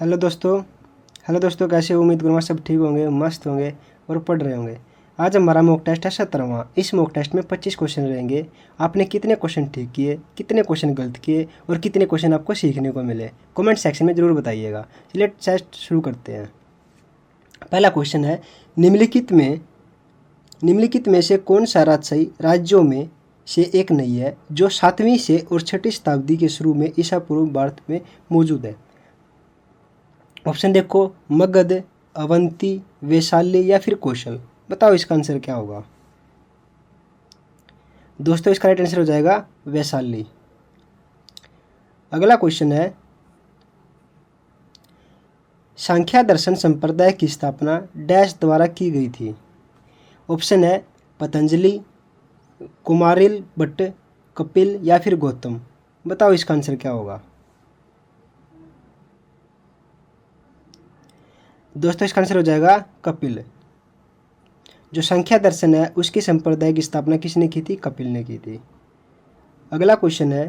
Hello दोस्तों। कैसे हो? उम्मीद करूँगा सब ठीक होंगे, मस्त होंगे और पढ़ रहे होंगे। आज हमारा मॉक टेस्ट है 17वां। इस मॉक टेस्ट में 25 क्वेश्चन रहेंगे। आपने कितने क्वेश्चन ठीक किए, कितने क्वेश्चन गलत किए और कितने क्वेश्चन आपको सीखने को मिले, कमेंट सेक्शन में ज़रूर बताइएगा। चलिए टेस्ट शुरू करते हैं। पहला क्वेश्चन है, निम्नलिखित में से कौन सा राज्यों में से एक नहीं है जो 7वीं से और 6ठी शताब्दी के शुरू में ईसा पूर्व भारत में मौजूद है? ऑप्शन देखो, मगध, अवंती, वैशाली या फिर कौशल। बताओ इसका आंसर क्या होगा? दोस्तों इसका राइट आंसर हो जाएगा वैशाली। अगला क्वेश्चन है, सांख्या दर्शन संप्रदाय की स्थापना डैश द्वारा की गई थी? ऑप्शन है पतंजलि, कुमारिल भट्ट, कपिल या फिर गौतम। बताओ इसका आंसर क्या होगा? दोस्तों इसका आंसर हो जाएगा कपिल। जो संख्या दर्शन है उसकी संप्रदाय की स्थापना किसने की थी? कपिल ने की थी। अगला क्वेश्चन है,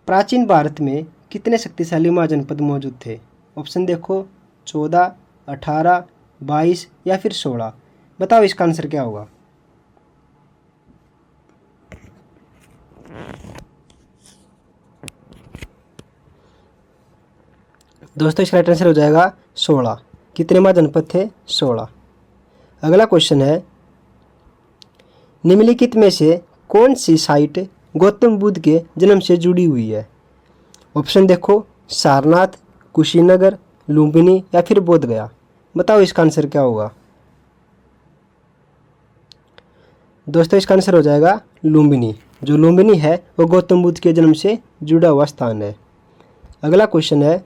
प्राचीन भारत में कितने शक्तिशाली महाजनपद मौजूद थे? ऑप्शन देखो, 14, 18, 22 या फिर 16। बताओ इसका आंसर क्या होगा? दोस्तों इसका राइट आंसर हो जाएगा 16। कितने महाजनपद थे? 16। अगला क्वेश्चन है, निम्नलिखित में से कौन सी साइट गौतम बुद्ध के जन्म से जुड़ी हुई है? ऑप्शन देखो, सारनाथ, कुशीनगर, लुम्बिनी या फिर बोध गया। बताओ इसका आंसर क्या होगा? दोस्तों इसका आंसर हो जाएगा लुम्बिनी। जो लुम्बिनी है वो गौतम बुद्ध के जन्म से जुड़ा हुआ स्थान है। अगला क्वेश्चन है,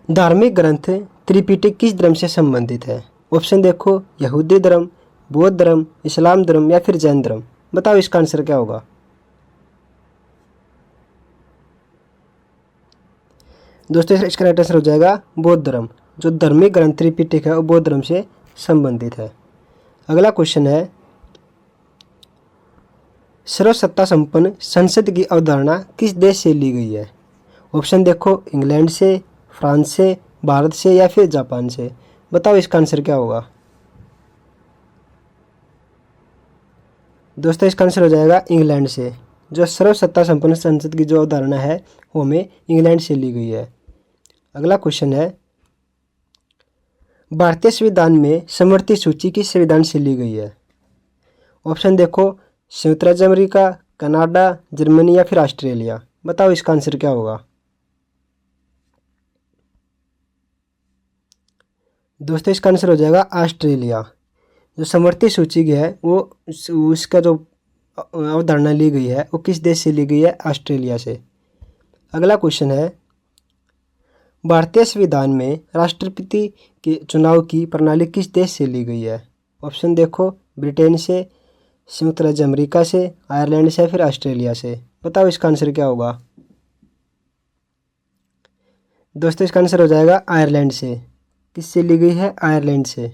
धार्मिक ग्रंथ त्रिपिटक किस धर्म से संबंधित है? ऑप्शन देखो, यहूदी धर्म, बौद्ध धर्म, इस्लाम धर्म या फिर जैन धर्म। बताओ इसका आंसर क्या होगा? दोस्तों इसका राइट आंसर हो जाएगा बौद्ध धर्म। जो धार्मिक ग्रंथ त्रिपिटक है वो बौद्ध धर्म से संबंधित है। अगला क्वेश्चन है, सर्वसत्ता संपन्न संसद की अवधारणा किस देश से ली गई है? ऑप्शन देखो, इंग्लैंड से, फ्रांस से, भारत से या फिर जापान से। बताओ इसका आंसर क्या होगा? दोस्तों इसका आंसर हो जाएगा इंग्लैंड से। जो सर्वसत्ता संपन्न संसद की जो अवधारणा है वो हमें इंग्लैंड से ली गई है। अगला क्वेश्चन है, भारतीय संविधान में समवर्ती सूची किस संविधान से ली गई है? ऑप्शन देखो, संयुक्त राज्य अमेरिका, कनाडा, जर्मनी या फिर ऑस्ट्रेलिया। बताओ इसका आंसर क्या होगा? दोस्तों इसका आंसर हो जाएगा ऑस्ट्रेलिया। जो समवर्ती सूची है वो उसका जो अवधारणा ली गई है वो किस देश से ली गई है? ऑस्ट्रेलिया से। अगला क्वेश्चन है, भारतीय संविधान में राष्ट्रपति के चुनाव की प्रणाली किस देश से ली गई है? ऑप्शन देखो, ब्रिटेन से, संयुक्त राज्य अमेरिका से, आयरलैंड से या फिर ऑस्ट्रेलिया से। बताओ इसका आंसर क्या होगा? दोस्तों इसका आंसर हो जाएगा आयरलैंड से। किससे ली गई है? आयरलैंड से।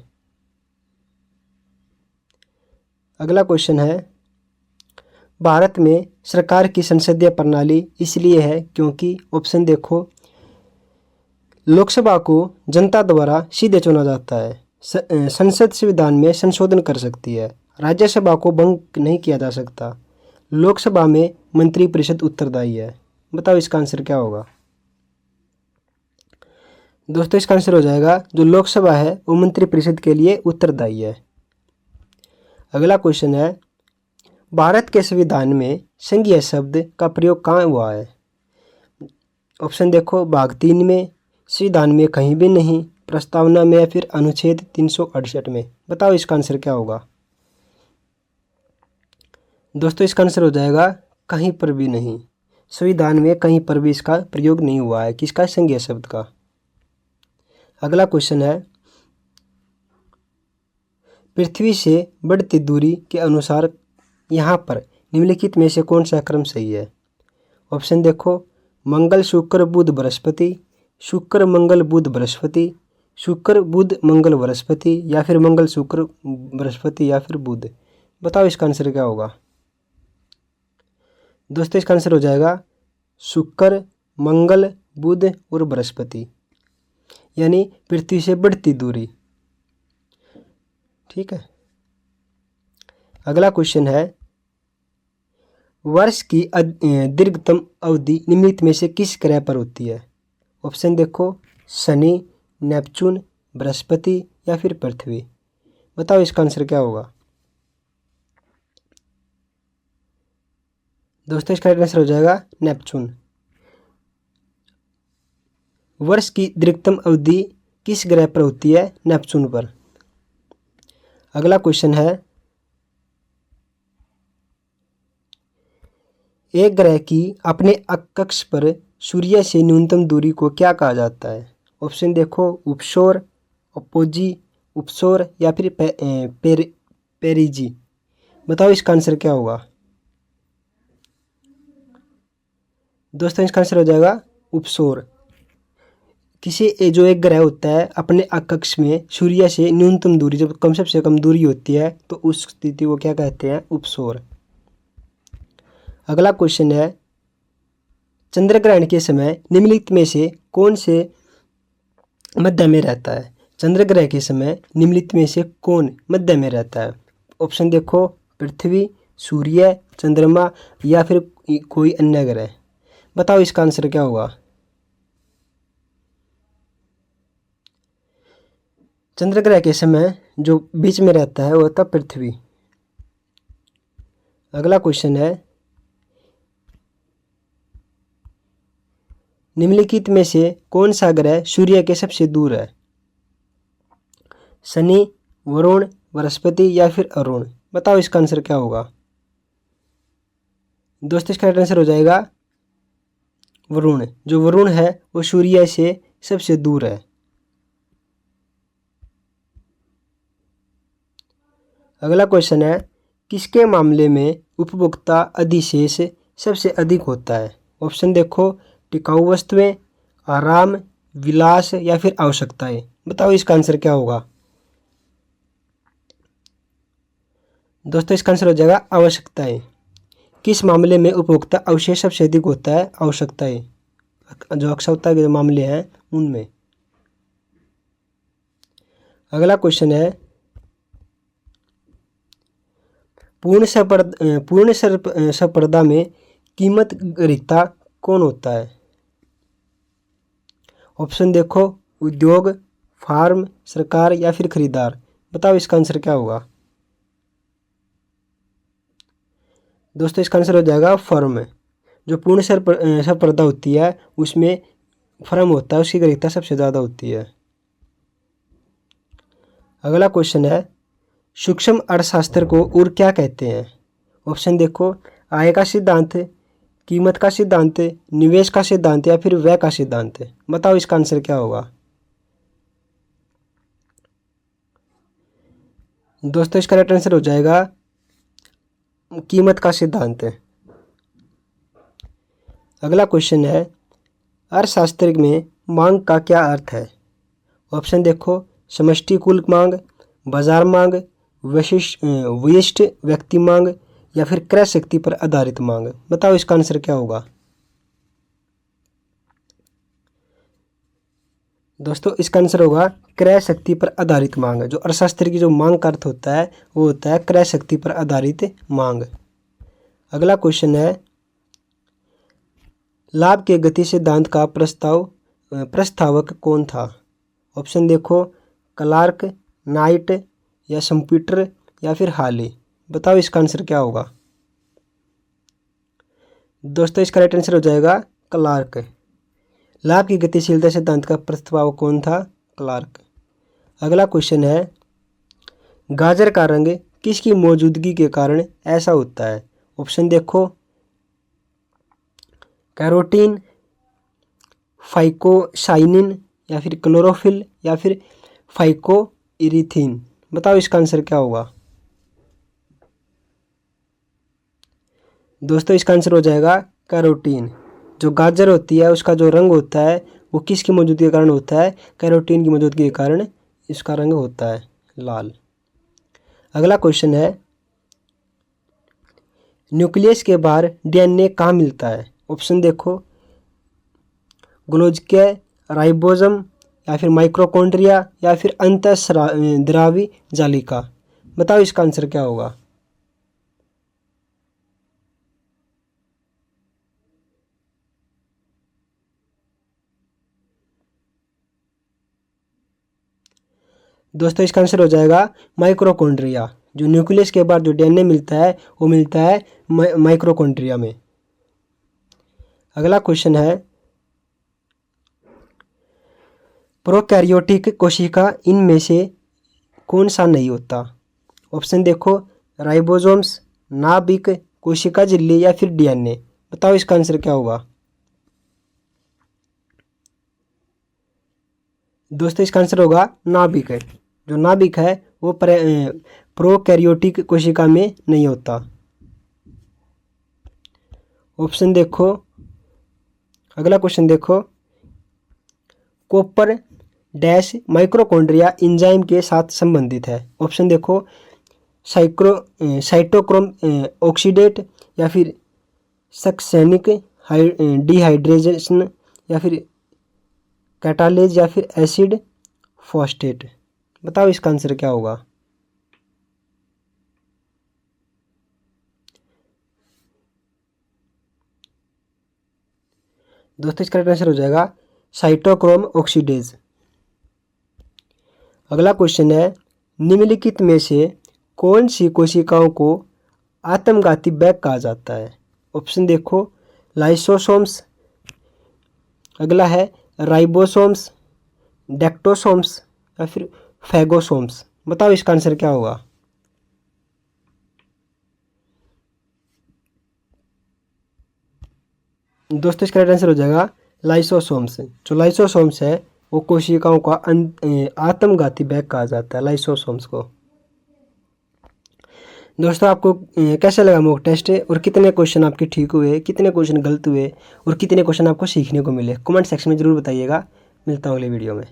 अगला क्वेश्चन है, भारत में सरकार की संसदीय प्रणाली इसलिए है क्योंकि, ऑप्शन देखो, लोकसभा को जनता द्वारा सीधे चुना जाता है, संसद संविधान में संशोधन कर सकती है, राज्यसभा को भंग नहीं किया जा सकता, लोकसभा में मंत्रिपरिषद उत्तरदायी है। बताओ इसका आंसर क्या होगा? दोस्तों इसका आंसर हो जाएगा, जो लोकसभा है वो मंत्रिपरिषद के लिए उत्तरदायी है। अगला क्वेश्चन है, भारत के संविधान में संघीय शब्द का प्रयोग कहाँ हुआ है? ऑप्शन देखो, भाग 3 में, संविधान में कहीं भी नहीं, प्रस्तावना में या फिर अनुच्छेद 368 में। बताओ इसका आंसर क्या होगा? दोस्तों इसका आंसर हो जाएगा कहीं पर भी नहीं। संविधान में कहीं पर भी इसका प्रयोग नहीं हुआ है। किसका? संघीय शब्द का। अगला क्वेश्चन है, पृथ्वी से बढ़ती दूरी के अनुसार यहाँ पर निम्नलिखित में से कौन सा क्रम सही है? ऑप्शन देखो, मंगल, शुक्र, बुध, बृहस्पति, शुक्र, मंगल, बुध, बृहस्पति, शुक्र, बुध, मंगल, बृहस्पति या फिर मंगल, शुक्र, बृहस्पति या फिर बुध। बताओ इसका आंसर क्या होगा? दोस्तों इसका आंसर हो जाएगा शुक्र, मंगल, बुध और बृहस्पति, यानी पृथ्वी से बढ़ती दूरी। ठीक है। अगला क्वेश्चन है, वर्ष की दीर्घतम अवधि निम्नलिखित में से किस ग्रह पर होती है? ऑप्शन देखो, शनि, नेपच्यून, बृहस्पति या फिर पृथ्वी। बताओ इसका आंसर क्या होगा। दोस्तों इसका आंसर हो जाएगा नेपच्यून। वर्ष की दीर्घतम अवधि किस ग्रह पर होती है? नेपच्यून पर। अगला क्वेश्चन है, एक ग्रह की अपने अक्ष पर सूर्य से न्यूनतम दूरी को क्या कहा जाता है? ऑप्शन देखो, उपसौर, अपोजी, उपसौर या फिर पेरिजी। बताओ इसका आंसर क्या होगा। दोस्तों इसका आंसर हो जाएगा उपसौर। किसी जो एक ग्रह होता है अपने अक्ष में सूर्य से न्यूनतम दूरी, जब सबसे कम दूरी होती है तो उस स्थिति को क्या कहते हैं? उपसौर। अगला क्वेश्चन है, चंद्र ग्रहण के समय निम्नलिखित में से कौन से मध्य में रहता है? चंद्र ग्रहण के समय निम्नलिखित में से कौन मध्य में रहता है? ऑप्शन देखो, पृथ्वी, सूर्य, चंद्रमा या फिर कोई अन्य ग्रह। बताओ इसका आंसर क्या होगा। चंद्र ग्रह के समय जो बीच में रहता है वो होता पृथ्वी। अगला क्वेश्चन है, निम्नलिखित में से कौन सा ग्रह सूर्य के सबसे दूर है? शनि, वरुण, बृहस्पति या फिर अरुण। बताओ इसका आंसर क्या होगा। दोस्तों इसका आंसर हो जाएगा वरुण। जो वरुण है वो सूर्य से सबसे दूर है। अगला क्वेश्चन है, किसके मामले में उपभोक्ता अधिशेष सबसे अधिक होता है? ऑप्शन देखो, टिकाऊ वस्तुएं, आराम, विलास या फिर आवश्यकताएं। बताओ इसका आंसर क्या होगा। दोस्तों इसका आंसर हो जाएगा आवश्यकताएं। किस मामले में उपभोक्ता अवशेष सबसे अधिक होता है? आवश्यकताएं। जो आवश्यकता के मामले हैं उनमें। अगला क्वेश्चन है, पूर्ण स्पर्धा में कीमत ग्रहीता कौन होता है? ऑप्शन देखो, उद्योग, फार्म, सरकार या फिर खरीदार। बताओ इसका आंसर क्या होगा। दोस्तों इसका आंसर हो जाएगा फर्म। जो पूर्ण स्पर्धा होती है उसमें फर्म होता है, उसकी ग्रहीता सबसे ज़्यादा होती है। अगला क्वेश्चन है, सूक्ष्म अर्थशास्त्र को और क्या कहते हैं? ऑप्शन देखो, आय का सिद्धांत, कीमत का सिद्धांत, निवेश का सिद्धांत या फिर व्यय का सिद्धांत। बताओ इसका आंसर क्या होगा। दोस्तों इसका राइट आंसर हो जाएगा कीमत का सिद्धांत। अगला क्वेश्चन है, अर्थशास्त्र में मांग का क्या अर्थ है? ऑप्शन देखो, समष्टि कुल मांग, बाजार मांग, विशिष्ट व्यक्ति मांग या फिर क्रय शक्ति पर आधारित मांग। बताओ इसका आंसर क्या होगा। दोस्तों इसका आंसर होगा क्रय शक्ति पर आधारित मांग। जो अर्थशास्त्र की जो मांग का अर्थ होता है वो होता है क्रय शक्ति पर आधारित मांग। अगला क्वेश्चन है, लाभ के गति सिद्धांत का प्रस्तावक कौन था? ऑप्शन देखो, क्लार्क, नाइट या शम्पीटर या फिर हाली। बताओ इसका आंसर क्या होगा। दोस्तों इसका राइट आंसर हो जाएगा क्लार्क। लाभ की गतिशीलता सिद्धांत का प्रस्तावक कौन था? क्लार्क। अगला क्वेश्चन है, गाजर का रंग किसकी मौजूदगी के कारण ऐसा होता है? ऑप्शन देखो, कैरोटीन, फाइकोसाइनिन या फिर क्लोरोफिल या फिर फाइकोइरिथीन। बताओ इसका आंसर क्या होगा। दोस्तों इसका आंसर हो जाएगा कैरोटीन। जो गाजर होती है उसका जो रंग होता है वो किसकी मौजूदगी के कारण होता है? कैरोटीन की मौजूदगी के कारण इसका रंग होता है लाल। अगला क्वेश्चन है, न्यूक्लियस के बाहर डीएनए कहाँ मिलता है? ऑप्शन देखो, गोल्गी, राइबोसोम या फिर माइक्रोकॉन्ड्रिया या फिर अंतःस्रावी जालिका। बताओ इसका आंसर क्या होगा। दोस्तों इसका आंसर हो जाएगा माइक्रोकॉन्ड्रिया। जो न्यूक्लियस के बाद जो डीएनए मिलता है वो मिलता है माइक्रोकॉन्ड्रिया में। अगला क्वेश्चन है, प्रोकैरियोटिक कोशिका इनमें से कौन सा नहीं होता। ऑप्शन देखो, राइबोसोम्स, नाभिक, कोशिका झिल्ली या फिर डीएनए। बताओ इसका आंसर क्या होगा। दोस्तों इसका आंसर होगा नाभिक। जो नाभिक है वो प्रोकैरियोटिक कोशिका में नहीं होता। ऑप्शन देखो, अगला क्वेश्चन देखो, कॉपर डैश माइक्रोकॉन्ड्रिया एंजाइम के साथ संबंधित है। ऑप्शन देखो, साइटोक्रोम ऑक्सीडेट या फिर सक्सेनिक डिहाइड्रेशन या फिर कैटालेज या फिर एसिड फॉस्फेट। बताओ इसका आंसर क्या होगा। दोस्तों इसका आंसर हो जाएगा साइटोक्रोम ऑक्सीडेज। अगला क्वेश्चन है, निम्नलिखित में से कौन सी कोशिकाओं को आत्मघाती बैग कहा जाता है। ऑप्शन देखो, लाइसोसोम्स, अगला है राइबोसोम्स, डेक्टोसोम्स या फिर फैगोसोम्स। बताओ इसका आंसर क्या होगा। दोस्तों इसका आंसर हो जाएगा लाइसोसोम्स। जो लाइसोसोम्स है वो कोशिकाओं का आत्मघाती बैग कहा जाता है, लाइसोसोम्स को। दोस्तों आपको कैसा लगा मॉक टेस्ट और कितने क्वेश्चन आपके ठीक हुए, कितने क्वेश्चन गलत हुए और कितने क्वेश्चन आपको सीखने को मिले, कमेंट सेक्शन में ज़रूर बताइएगा। मिलता हूँ अगले वीडियो में।